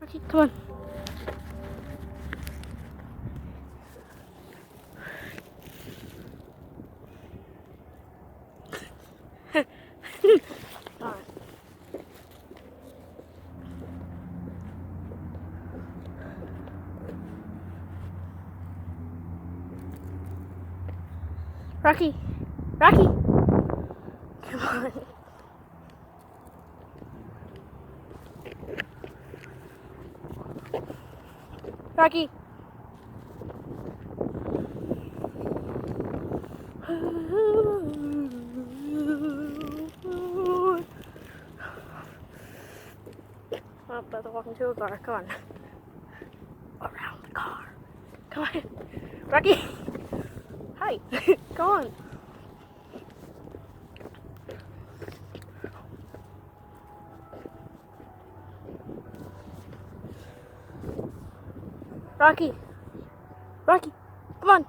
Rocky, come on. Alright. Rocky! Rocky! Come on. Rocky! Oh, about to walk into a car. Come on. Around the car. Come on. Rocky! Hi! Come on. Rocky! Rocky! Come on!